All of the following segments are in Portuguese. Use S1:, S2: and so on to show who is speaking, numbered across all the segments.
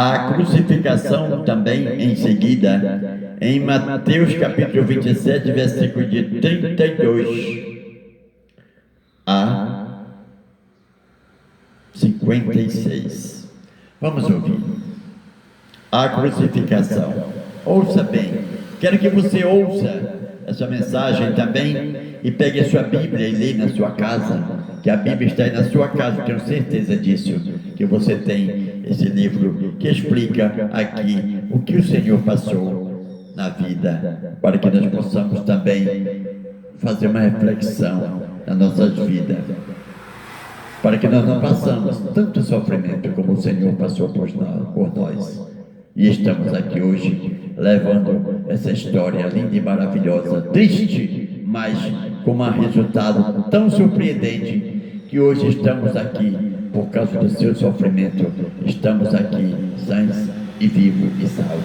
S1: A crucificação também em seguida, em Mateus capítulo 27, versículo de 32 a 56. Vamos ouvir. A crucificação. Ouça bem. Quero que você ouça essa mensagem também e pegue a sua Bíblia e leia na sua casa, que a Bíblia está aí na sua casa, tenho certeza disso, que você tem esse livro que explica aqui o que o Senhor passou na vida, para que nós possamos também fazer uma reflexão nas nossas vidas, para que nós não passamos tanto sofrimento como o Senhor passou por nós. E estamos aqui hoje levando essa história linda e maravilhosa, triste, mas com um resultado tão surpreendente, que hoje estamos aqui por causa do seu sofrimento. Estamos aqui sãos e vivos e salvos,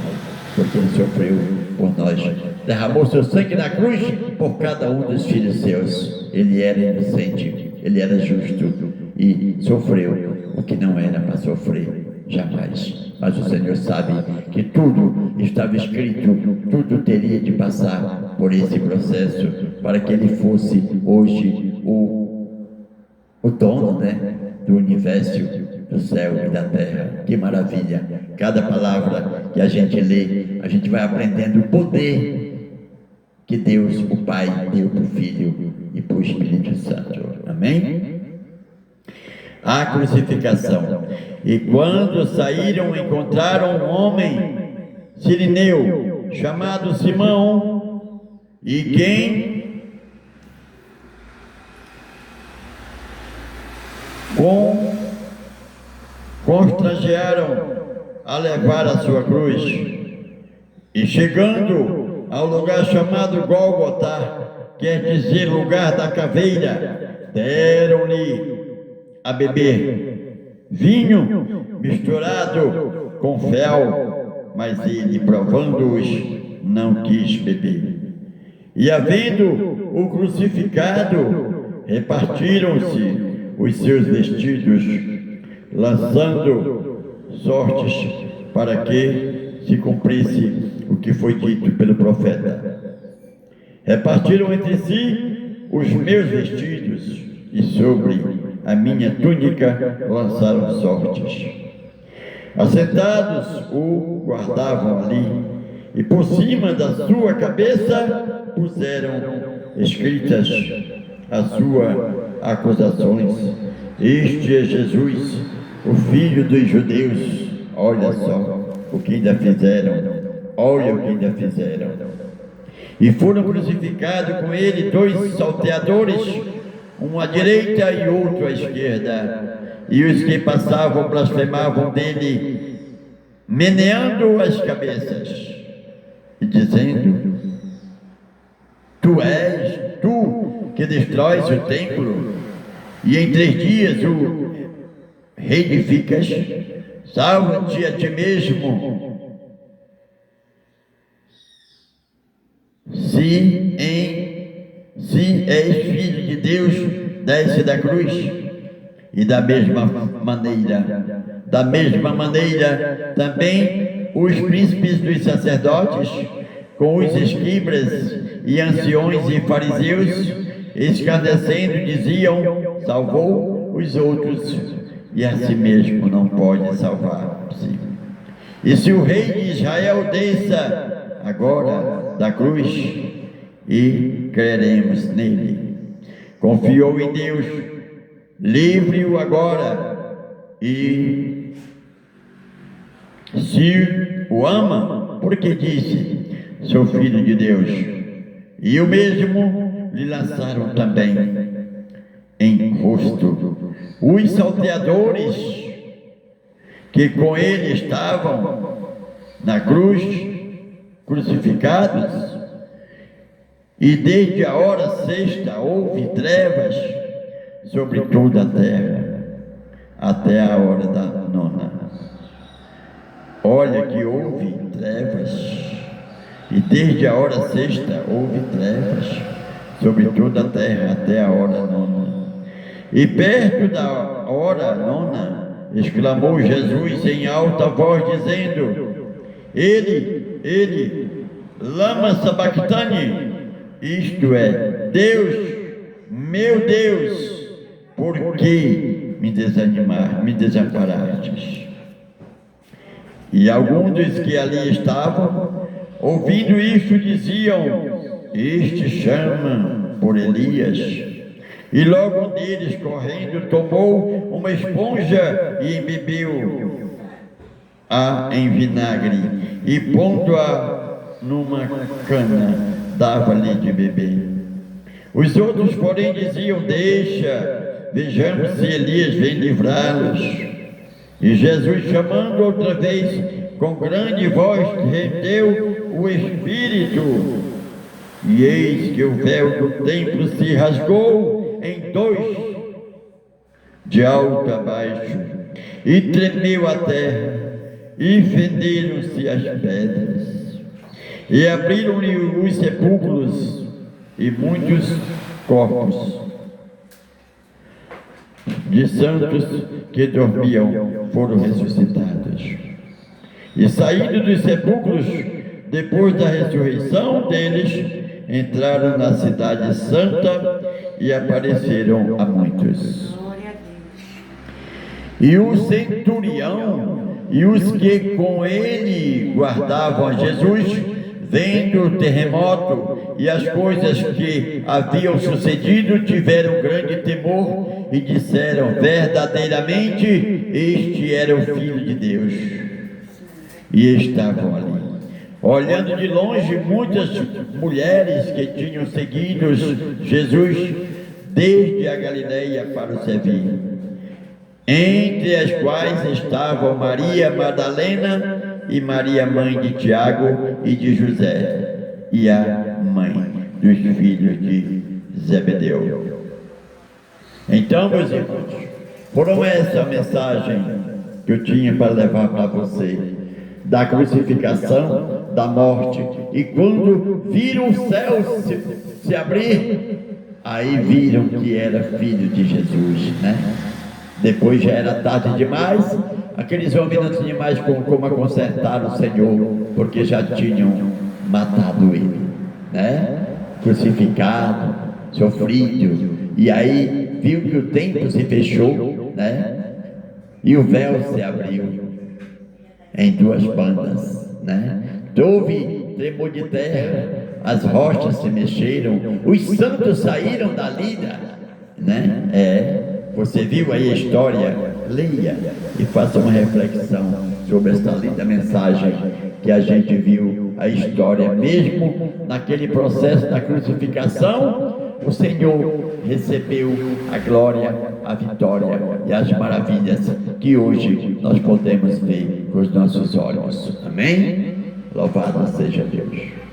S1: porque Ele sofreu por nós, derramou seu sangue na cruz por cada um dos filhos seus. Ele era inocente, Ele era justo e sofreu o que não era para sofrer jamais. Mas o Senhor sabe que tudo estava escrito, tudo teria de passar por esse processo para que Ele fosse hoje o dono, do universo, do céu e da terra. Que maravilha! Cada palavra que a gente lê, a gente vai aprendendo o poder que Deus, o Pai, deu para o Filho e para o Espírito Santo. Amém? A crucificação. E quando saíram, encontraram um homem sirineu, chamado Simão, e quem constrangearam a levar a sua cruz. E chegando ao lugar chamado Gólgota, quer dizer lugar da caveira, deram-lhe a beber vinho misturado com fel, mas ele, provando-os, não quis beber. E havendo o crucificado, repartiram-se os seus vestidos, lançando sortes para que se cumprisse o que foi dito pelo profeta. Repartiram entre si os meus vestidos, e sobre a minha túnica lançaram sortes. Assentados o guardavam ali, e por cima da sua cabeça puseram escritas as suas acusações: este é Jesus, o Filho dos Judeus. Olha só o que ainda fizeram, olha o que ainda fizeram. E foram crucificados com ele 2 salteadores, um à direita e outro à esquerda. E os que passavam blasfemavam dele, meneando as cabeças e dizendo: tu és tu que destróis o templo e em 3 dias o reedificas, salva-te a ti mesmo, se és filho de Deus, desce da cruz. E da mesma maneira também os príncipes dos sacerdotes, com os escribas e anciões e fariseus, escarnecendo, diziam: salvou os outros, e a si mesmo não pode salvar-se. E se o rei de Israel desça agora da cruz, e creremos nele. Confiou em Deus, livre-o agora, e se o ama, porque disse: sou filho de Deus. E o mesmo lhe lançaram também em rosto os salteadores que com ele estavam na cruz, crucificados. E desde a hora 6 houve trevas sobre toda a terra, até a hora da 9. Olha que houve trevas, e desde a hora 6 houve trevas sobre toda a terra, até a hora 9. E perto da hora 9, exclamou Jesus em alta voz, dizendo: Ele, lama sabachthani, isto é, Deus, meu Deus, por que me desamparastes? E alguns dos que ali estavam, ouvindo isto, diziam: Este chama por Elias. E logo um deles, correndo, tomou uma esponja e embebeu-a em vinagre, e pondo-a numa cana, dava-lhe de beber. Os outros, porém, diziam: Deixa, vejamos se Elias vem livrá-los. E Jesus, chamando outra vez com grande voz, rendeu o Espírito. E eis que o véu do templo se rasgou em dois, de alto a baixo, e tremeu a terra, e fenderam-se as pedras, e abriram-lhe os sepulcros, e muitos corpos de santos que dormiam foram ressuscitados. E saindo dos sepulcros, depois da ressurreição deles, entraram na cidade santa e apareceram a muitos. E o centurião e os que com ele guardavam a Jesus, vendo o terremoto e as coisas que haviam sucedido, tiveram grande temor e disseram: verdadeiramente este era o Filho de Deus. E estavam ali, olhando de longe, muitas mulheres que tinham seguido Jesus desde a Galileia para o servir, entre as quais estavam Maria Madalena e Maria, mãe de Tiago e de José, e a mãe dos filhos de Zebedeu. Então, meus irmãos, foram essa a mensagem que eu tinha para levar para você, da crucificação, da morte. E quando viram o céu se abrir, aí viram que era filho de Jesus, né? Depois já era tarde demais, aqueles homens não tinham mais como consertar o Senhor, porque já tinham matado ele, né? Crucificado, sofrido. E aí viu que o templo se fechou, né? E o véu se abriu em duas bandas, né? Houve tremor de terra, as rochas se mexeram, os santos saíram dali, né? Você viu aí a história? Leia e faça uma reflexão sobre esta linda mensagem que a gente viu, a história. Mesmo naquele processo da crucificação, o Senhor recebeu a glória, a vitória e as maravilhas que hoje nós podemos ver com os nossos olhos. Amém? Louvado seja Deus.